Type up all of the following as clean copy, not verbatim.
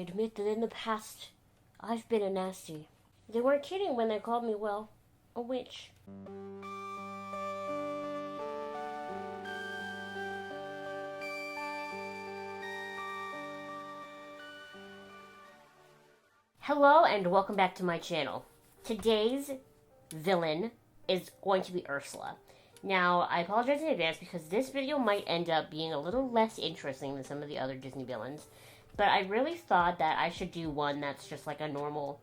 admit that in the past, I've been a nasty. They weren't kidding when they called me, well, a witch. Hello and welcome back to my channel. Today's villain is going to be Ursula. Now, I apologize in advance because this video might end up being a little less interesting than some of the other Disney villains, but I really thought that I should do one that's just like a normal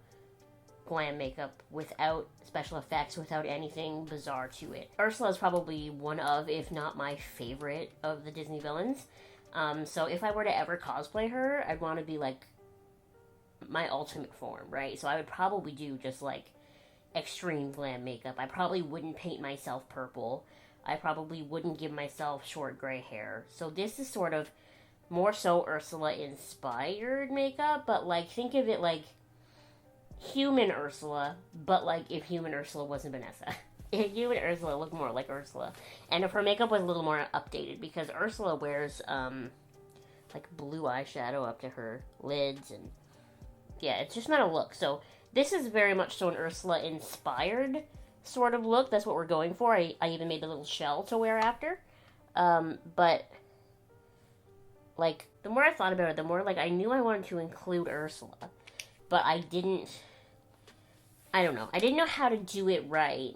glam makeup without special effects, without anything bizarre to it. Ursula is probably one of, if not my favorite, of the Disney villains. So if I were to ever cosplay her, I'd want to be like my ultimate form, right? So I would probably do just like extreme glam makeup. I probably wouldn't paint myself purple. I probably wouldn't give myself short gray hair. So this is sort of more so Ursula inspired makeup, but like think of it like human Ursula, but like if human Ursula wasn't Vanessa. If human Ursula looked more like Ursula. And if her makeup was a little more updated, because Ursula wears like blue eyeshadow up to her lids, and yeah, it's just not a look. So this is very much so an Ursula-inspired sort of look. That's what we're going for. I even made a little shell to wear after. But, like, the more I thought about it, the more, like, I knew I wanted to include Ursula. But I didn't know how to do it right,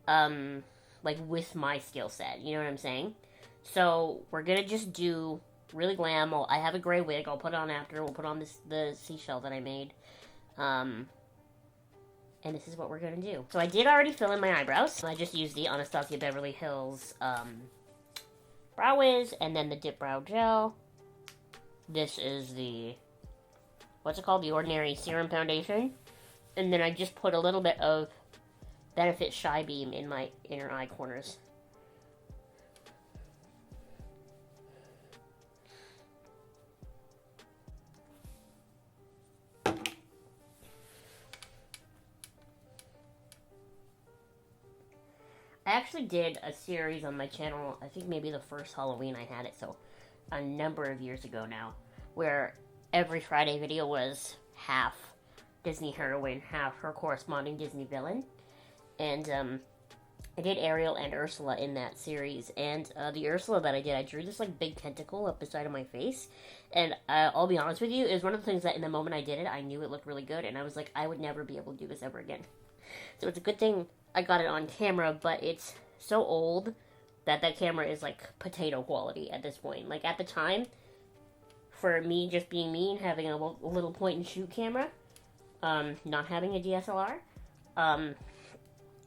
like, with my skill set. You know what I'm saying? So, we're gonna just do really glam. I have a gray wig. I'll put it on after. We'll put on the seashell that I made. And this is what we're going to do. So I did already fill in my eyebrows. I just used the Anastasia Beverly Hills Brow Wiz and then the Dip Brow Gel. This is the, what's it called? The Ordinary Serum Foundation. And then I just put a little bit of Benefit Shy Beam in my inner eye corners. I actually did a series on my channel, I think maybe the first Halloween I had it, so a number of years ago now, where every Friday video was half Disney heroine, half her corresponding Disney villain. And I did Ariel and Ursula in that series, and the Ursula that I did, I drew this like big tentacle up the side of my face, and I'll be honest with you, it was one of the things that in the moment I did it, I knew it looked really good, and I was like, I would never be able to do this ever again. So it's a good thing I got it on camera, but it's so old that that camera is like potato quality at this point. Like at the time, for me just being me and having a little point and shoot camera, not having a DSLR,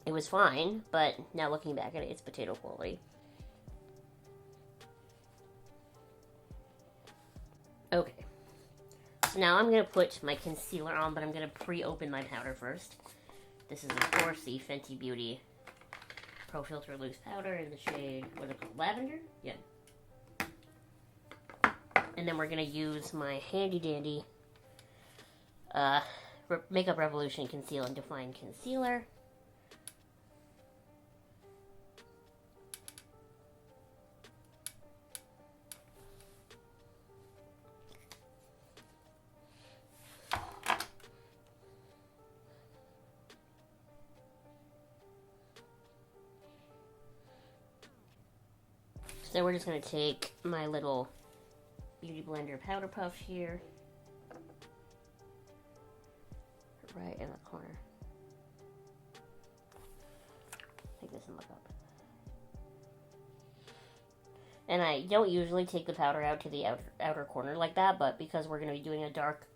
it was fine, but now looking back at it, it's potato quality. Okay, so now I'm going to put my concealer on, but I'm going to pre-open my powder first. This is, of course, the Fenty Beauty Pro Filt'r Loose Powder in the shade, what is it called, Lavender? Yeah. And then we're going to use my handy-dandy Makeup Revolution Conceal and Define Concealer. So we're just going to take my little Beauty Blender powder puff here, right in the corner. Take this and look up. And I don't usually take the powder out to the outer corner like that, but because we're going to be doing a dark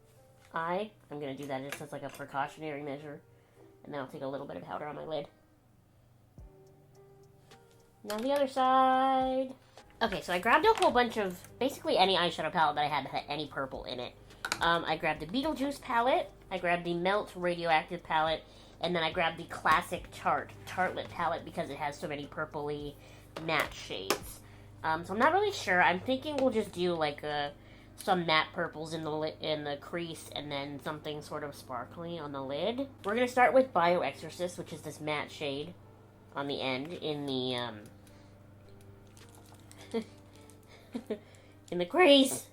eye, I'm going to do that just as like a precautionary measure. And then I'll take a little bit of powder on my lid. Now the other side. Okay, so I grabbed a whole bunch of, basically any eyeshadow palette that I had that had any purple in it. I grabbed the Beetlejuice palette, I grabbed the Melt Radioactive palette, and then I grabbed the classic Tartelette palette because it has so many purpley matte shades. So I'm not really sure. I'm thinking we'll just do like some matte purples in the crease and then something sort of sparkly on the lid. We're going to start with Bio Exorcist, which is this matte shade on the end in the in the crease.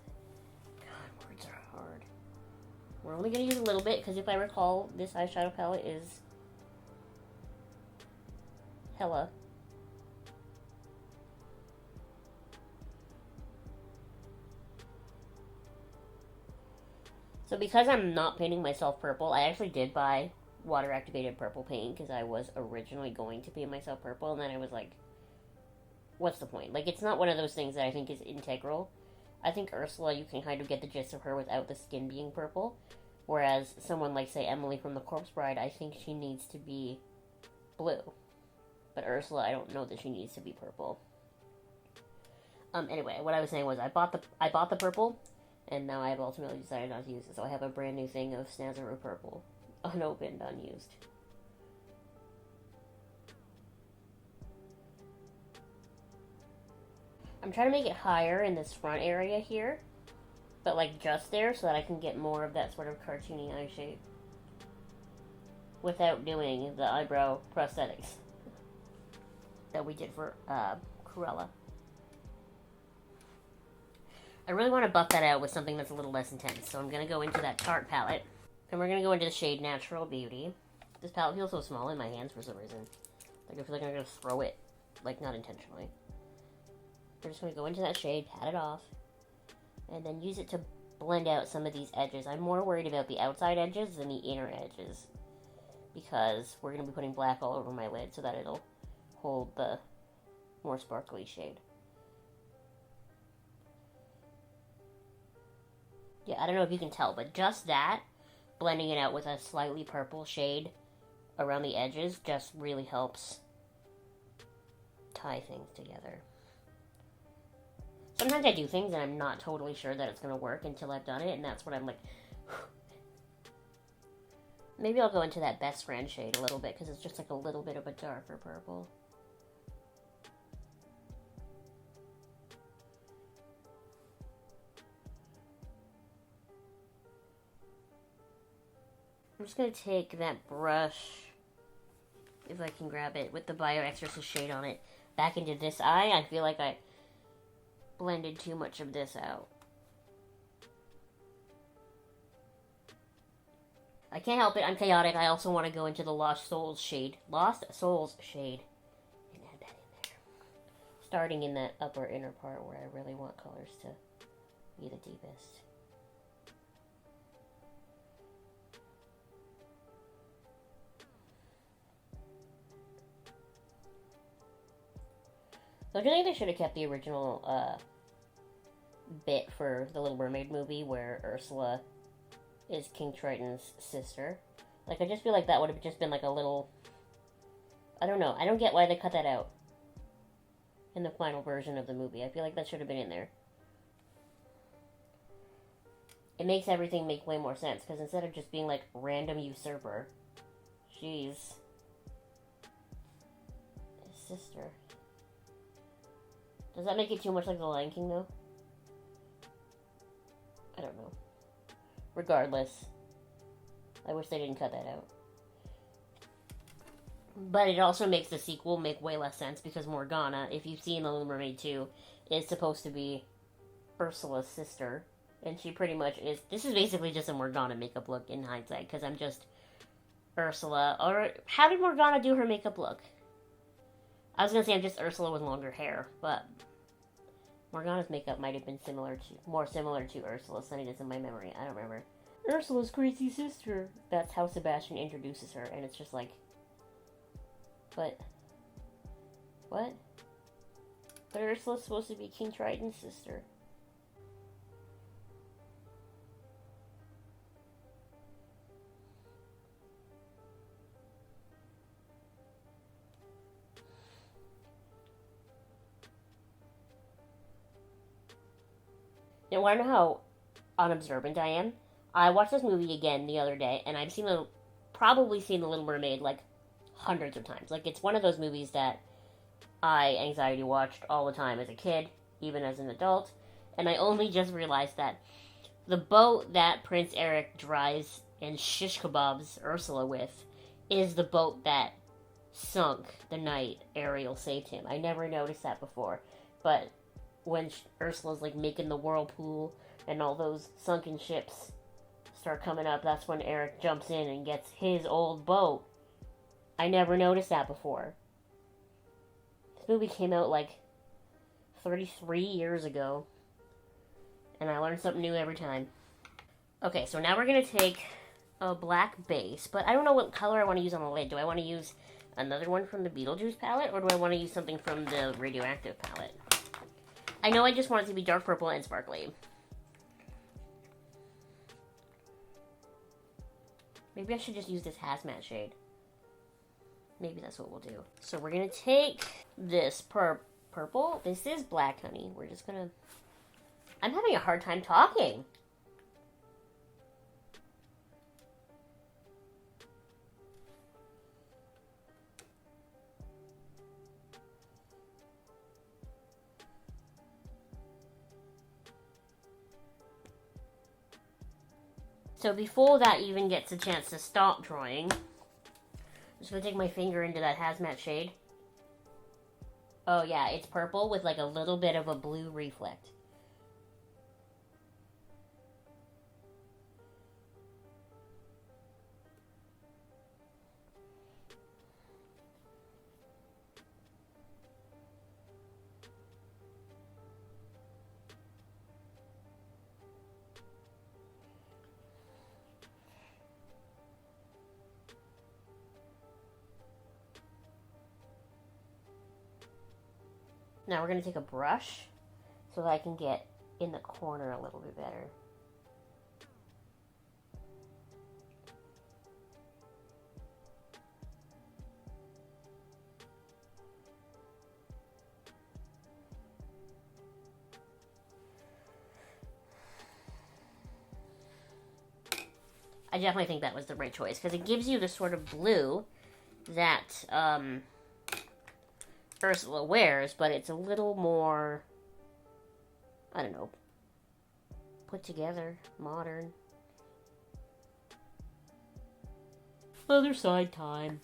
God, words are hard. We're only going to use a little bit, because if I recall, this eyeshadow palette is hella. So because I'm not painting myself purple, I actually did buy water-activated purple paint, because I was originally going to paint myself purple, and then I was like, what's the point? Like, it's not one of those things that I think is integral. I think Ursula, you can kind of get the gist of her without the skin being purple. Whereas someone like, say, Emily from The Corpse Bride, I think she needs to be blue. But Ursula, I don't know that she needs to be purple. Anyway, what I was saying was I bought the purple, and now I've ultimately decided not to use it. So I have a brand new thing of Snazaroo purple. Unopened, unused. I'm trying to make it higher in this front area here. But like just there, so that I can get more of that sort of cartoony eye shape. Without doing the eyebrow prosthetics that we did for Cruella. I really want to buff that out with something that's a little less intense. So I'm going to go into that Tarte palette. And we're going to go into the shade Natural Beauty. This palette feels so small in my hands for some reason. Like I feel like I'm going to throw it. Like not intentionally. We're just going to go into that shade, pat it off. And then use it to blend out some of these edges. I'm more worried about the outside edges than the inner edges. Because we're going to be putting black all over my lid so that it'll hold the more sparkly shade. Yeah, I don't know if you can tell, but just that, blending it out with a slightly purple shade around the edges just really helps tie things together. Sometimes I do things and I'm not totally sure that it's going to work until I've done it, and that's when I'm like... Maybe I'll go into that Best Friend shade a little bit, because it's just like a little bit of a darker purple. I'm just going to take that brush, if I can grab it, with the Bio Exorcist shade on it, back into this eye. I feel like I blended too much of this out. I can't help it, I'm chaotic. I also want to go into the Lost Souls shade. Lost Souls shade. And add that in there. Starting in that upper inner part where I really want colors to be the deepest. So do you think they should have kept the original bit for the Little Mermaid movie where Ursula is King Triton's sister? Like, I just feel like that would have just been like a little... I don't know. I don't get why they cut that out in the final version of the movie. I feel like that should have been in there. It makes everything make way more sense, because instead of just being like random usurper, she's his sister. Does that make it too much like The Lion King, though? I don't know. Regardless, I wish they didn't cut that out. But it also makes the sequel make way less sense, because Morgana, if you've seen The Little Mermaid 2, is supposed to be Ursula's sister. And she pretty much is... This is basically just a Morgana makeup look in hindsight, because I'm just Ursula. Or, how did Morgana do her makeup look? I was gonna say I'm just Ursula with longer hair, but Morgana's makeup might have been more similar to Ursula's than it is in my memory. I don't remember. Ursula's crazy sister. That's how Sebastian introduces her, and it's just like, but what? But Ursula's supposed to be King Triton's sister. You want to know how unobservant I am? I watched this movie again the other day, and I've probably seen The Little Mermaid like hundreds of times. Like, it's one of those movies that I anxiety watched all the time as a kid, even as an adult, and I only just realized that the boat that Prince Eric drives and shish kebabs Ursula with is the boat that sunk the night Ariel saved him. I never noticed that before, but when Ursula's like making the whirlpool and all those sunken ships start coming up, that's when Eric jumps in and gets his old boat. I never noticed that before. This movie came out like 33 years ago. And I learn something new every time. Okay, so now we're going to take a black base. But I don't know what color I want to use on the lid. Do I want to use another one from the Beetlejuice palette? Or do I want to use something from the Radioactive palette? I know I just want it to be dark purple and sparkly. Maybe I should just use this hazmat shade. Maybe that's what we'll do. So we're going to take this purple. This is black, honey. We're just going to... I'm having a hard time talking. So before that even gets a chance to stop drawing, I'm just going to take my finger into that hazmat shade. Oh yeah, it's purple with like a little bit of a blue reflect. Now we're going to take a brush so that I can get in the corner a little bit better. I definitely think that was the right choice because it gives you the sort of blue that Ursula wears, but it's a little more, I don't know, put together, modern. Other side time.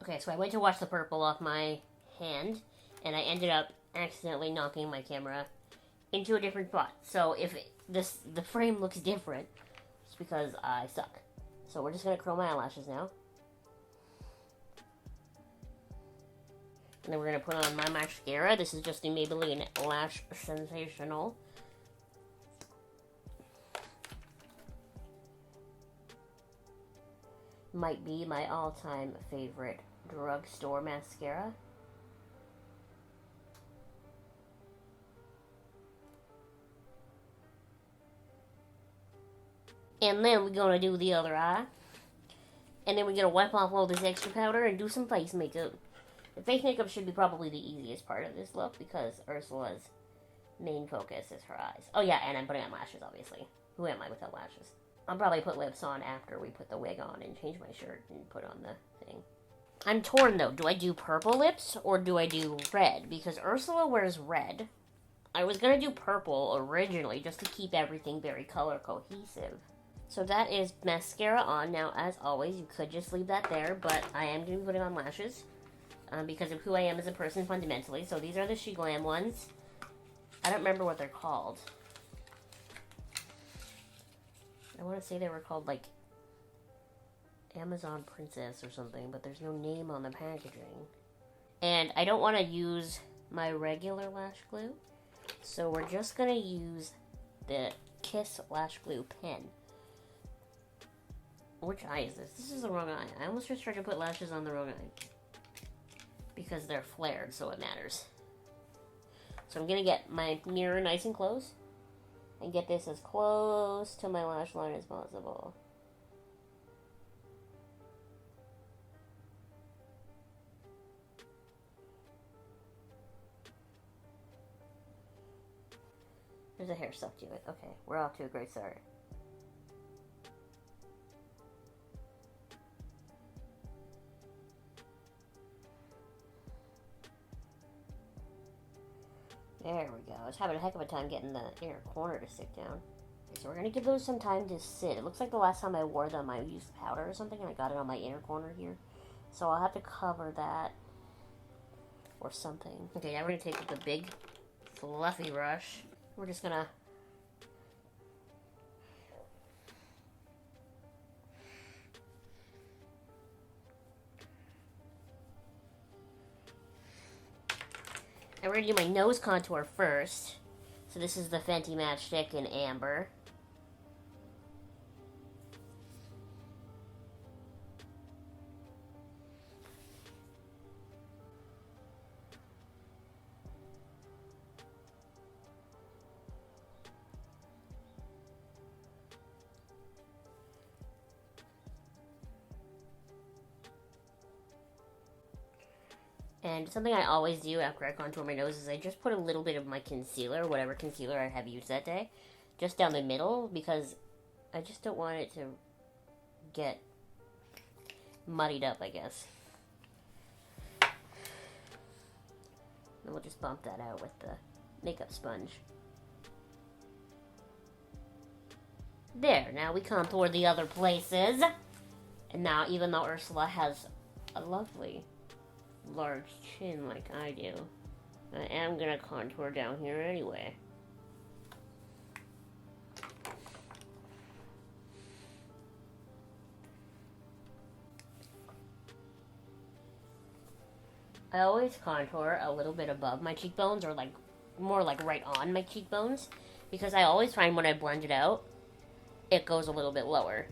Okay, so I went to wash the purple off my hand, and I ended up accidentally knocking my camera into a different spot. So if the frame looks different, it's because I suck. So we're just going to curl my eyelashes now. And then we're going to put on my mascara. This is just the Maybelline Lash Sensational. Might be my all-time favorite drugstore mascara. And then we're gonna do the other eye. And then we're gonna wipe off all this extra powder and do some face makeup. The face makeup should be probably the easiest part of this look because Ursula's main focus is her eyes. Oh yeah, and I'm putting on lashes, obviously. Who am I without lashes? I'll probably put lips on after we put the wig on and change my shirt and put on the thing. I'm torn though. Do I do purple lips or do I do red? Because Ursula wears red. I was going to do purple originally just to keep everything very color cohesive. So that is mascara on. Now, as always, you could just leave that there, but I am going to be putting on lashes because of who I am as a person fundamentally. So these are the SHEGLAM ones. I don't remember what they're called. I want to say they were called, like, Amazon Princess or something, but there's no name on the packaging. And I don't want to use my regular lash glue, so we're just going to use the Kiss Lash Glue pen. Which eye is this? This is the wrong eye. I almost just tried to put lashes on the wrong eye. Because they're flared, so it matters. So I'm going to get my mirror nice and close. And get this as close to my lash line as possible. There's a hair stuck to it. Okay, we're off to a great start. There we go. I was having a heck of a time getting the inner corner to stick down. Okay, so we're going to give those some time to sit. It looks like the last time I wore them, I used powder or something, and I got it on my inner corner here. So I'll have to cover that or something. Okay, now we're going to take the big, fluffy brush. We're just going to... And we're going to do my nose contour first. So this is the Fenty Matchstick in Amber. And something I always do after I contour my nose is I just put a little bit of my concealer, whatever concealer I have used that day, just down the middle, because I just don't want it to get muddied up, I guess. And we'll just bump that out with the makeup sponge. There, now we contour the other places. And now, even though Ursula has a lovely large chin like I do, I am gonna contour down here anyway. I always contour a little bit above my cheekbones, or like more like right on my cheekbones, because I always find when I blend it out, it goes a little bit lower.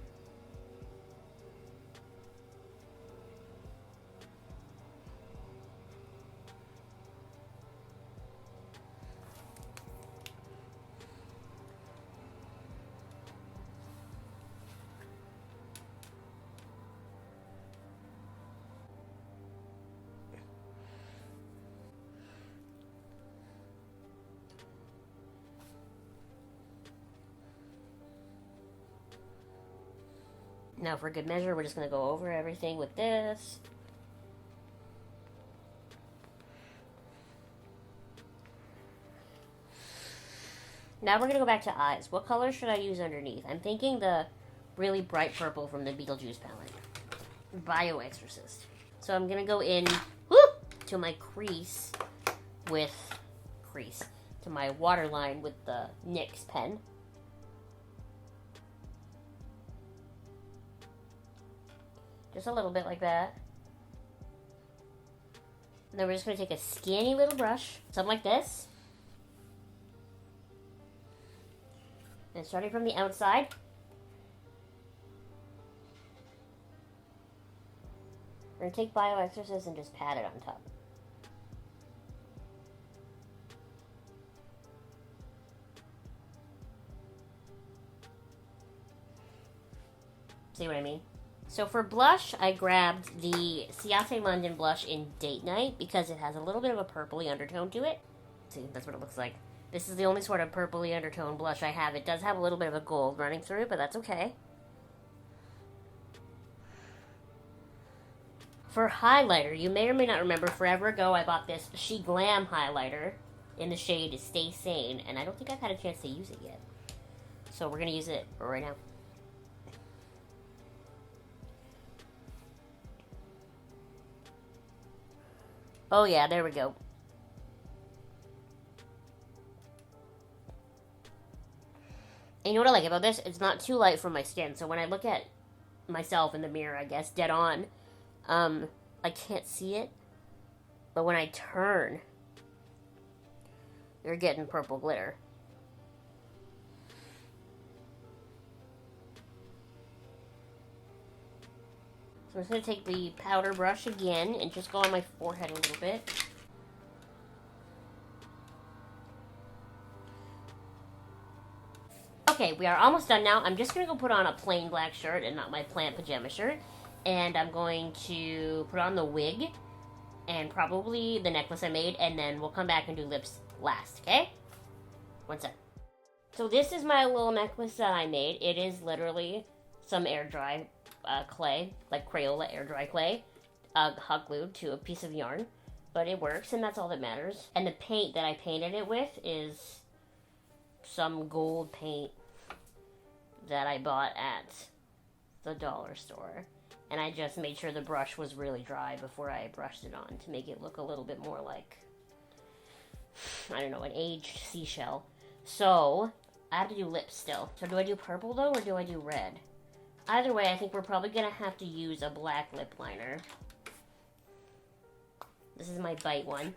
Now, for good measure, we're just going to go over everything with this. Now we're going to go back to eyes. What color should I use underneath? I'm thinking the really bright purple from the Beetlejuice palette. Bio Exorcist. So I'm going to go in to my crease with to my waterline with the NYX pen. Just a little bit like that. And then we're just going to take a skinny little brush, something like this. And starting from the outside, we're going to take Bio Exorcist and just pat it on top. See what I mean? So for blush, I grabbed the Ciate London blush in Date Night because it has a little bit of a purpley undertone to it. See, that's what it looks like. This is the only sort of purpley undertone blush I have. It does have a little bit of a gold running through it, but that's okay. For highlighter, you may or may not remember, forever ago I bought this SHEGLAM highlighter in the shade Stay Sane, and I don't think I've had a chance to use it yet. So we're going to use it right now. Oh yeah, there we go. And you know what I like about this? It's not too light for my skin, so when I look at myself in the mirror, I guess, dead on, I can't see it. But when I turn, you're getting purple glitter. So I'm just going to take the powder brush again and just go on my forehead a little bit. Okay, we are almost done now. I'm just going to go put on a plain black shirt and not my plant pajama shirt. And I'm going to put on the wig and probably the necklace I made, and then we'll come back and do lips last, okay? One sec. So this is my little necklace that I made. It is literally some air dry clay, like Crayola air dry clay, hot glued to a piece of yarn. but it works, and that's all that matters. And the paint that I painted it with is some gold paint that I bought at the dollar store. And I just made sure the brush was really dry before I brushed it on to make it look a little bit more like, I don't know, an aged seashell. So, I have to do lips still. So do I do purple though, or do I do red? Either way, I think we're probably gonna have to use a black lip liner. This is my Bite one.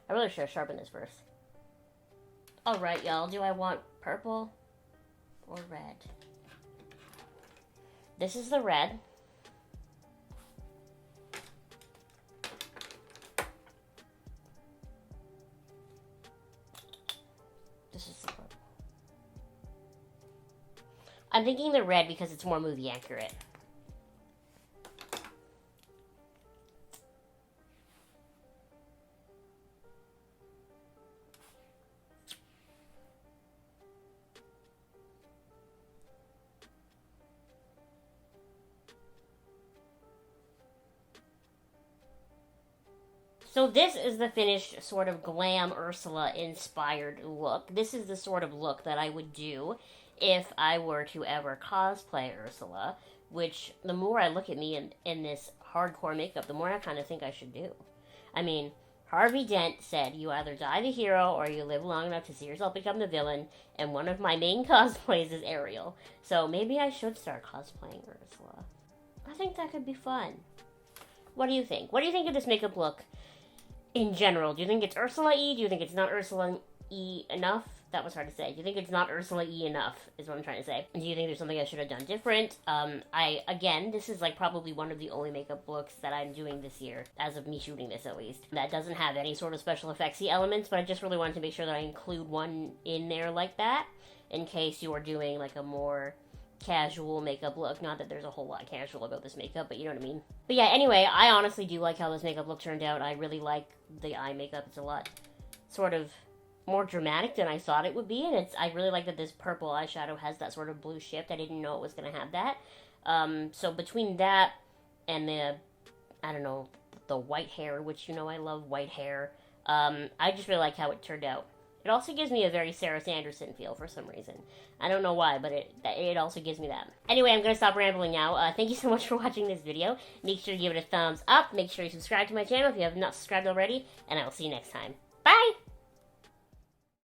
I really should have sharpened this first. Alright, y'all. Do I want purple or red? This is the red. This is the purple. I'm thinking the red because it's more movie accurate. So this is the finished sort of glam Ursula inspired look. This is the sort of look that I would do if I were to ever cosplay Ursula, which the more I look at me in this hardcore makeup, the more I kind of think I should do. I mean, Harvey Dent said you either die the hero or you live long enough to see yourself become the villain, and one of my main cosplays is Ariel. So maybe I should start cosplaying Ursula. I think that could be fun. What do you think? What do you think of this makeup look in general? Do you think it's Ursula-y? Do you think it's not Ursula-y enough? That was hard to say. Do you think it's not Ursula-y enough, is what I'm trying to say? Do you think there's something I should have done different? Again, this is like probably one of the only makeup looks that I'm doing this year, as of me shooting this at least, that doesn't have any sort of special effectsy elements, but I just really wanted to make sure that I include one in there like that, in case you are doing like a more casual makeup look. Not that there's a whole lot casual about this makeup, but you know what I mean. But yeah, anyway, I honestly do like how this makeup look turned out. I really like the eye makeup. It's a lot sort of more dramatic than I thought it would be, and I really like that this purple eyeshadow has that sort of blue shift. I didn't know it was going to have that. So between that and the, I don't know, the white hair, which you know I love white hair, I just really like how it turned out. It also gives me a very Sarah Sanderson feel for some reason. I don't know why, but it also gives me that. Anyway, I'm going to stop rambling now. Thank you so much for watching this video. Make sure to give it a thumbs up. Make sure you subscribe to my channel if you have not subscribed already. And I will see you next time. Bye!